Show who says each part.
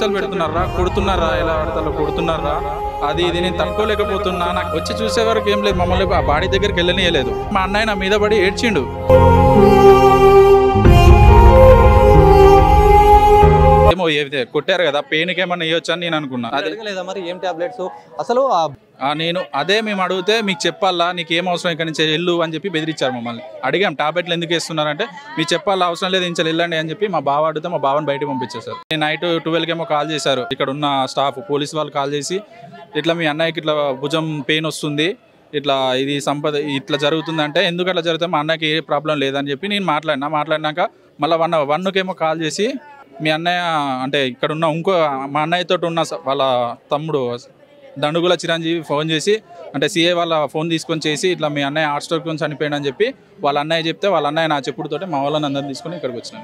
Speaker 1: హింసలు పెడుతున్నారా, కొడుతున్నారా, ఎలా పడతారో కొడుతున్నారా, అది ఇది నేను తట్టుకోలేకపోతున్నా. నాకు వచ్చి చూసే వరకు ఏం లేదు, మమ్మల్ని బాడీ దగ్గరికి వెళ్ళనియలేదు. మా అన్నయ్య నా మీద పడి ఏడ్చిండు. ఏమో కొట్టారు కదా, పెయిన్కి ఏమన్నా ఇవ్వచ్చు అని నేను అనుకున్నా.
Speaker 2: అడగలేదా మరి ఏం టాబ్లెట్స్ అసలు?
Speaker 1: నేను అదే మేము అడిగితే మీకు చెప్పాలా, నీకు ఏం అవసరం ఇక్కడ నుంచి వెళ్ళు అని చెప్పి బెదిరించారు మమ్మల్ని. అడిగాం టాబ్లెట్లు ఎందుకు వేస్తున్నారంటే మీకు చెప్పాలా, అవసరం లేదు, ఇంచలు వెళ్ళండి అని చెప్పి మా బావ అడిగితే మా బావని బయటకు పంపించేశారు. నైట్ 12కి ఏమో కాల్ చేశారు, ఇక్కడ ఉన్న స్టాఫ్ పోలీసు వాళ్ళు కాల్ చేసి ఇట్లా మీ అన్నయ్యకి ఇట్లా భుజం పెయిన్ వస్తుంది, ఇట్లా ఇది సంపద ఇట్లా జరుగుతుందంటే ఎందుకు అట్లా జరుగుతుంది, మా అన్నకి ఏ ప్రాబ్లం లేదని చెప్పి నేను మాట్లాడినాక మళ్ళీ 1కేమో కాల్ చేసి మీ అన్నయ్య అంటే ఇక్కడ ఉన్న మా అన్నయ్యతో ఉన్న వాళ్ళ తమ్ముడు దండుగుల చిరంజీవి ఫోన్ చేసి అంటే సిఐ వాళ్ళ ఫోన్ తీసుకొని చేసి ఇట్లా మీ అన్నయ్య హార్ట్ స్ట్రోక్ గురించి చనిపోయాడు అని చెప్పి వాళ్ళ అన్నయ్య చెప్తే వాళ్ళ అన్నయ్య నా చెప్పుడుతోటి మా వాళ్ళని అందరిని తీసుకొని ఇక్కడికి వచ్చినాను.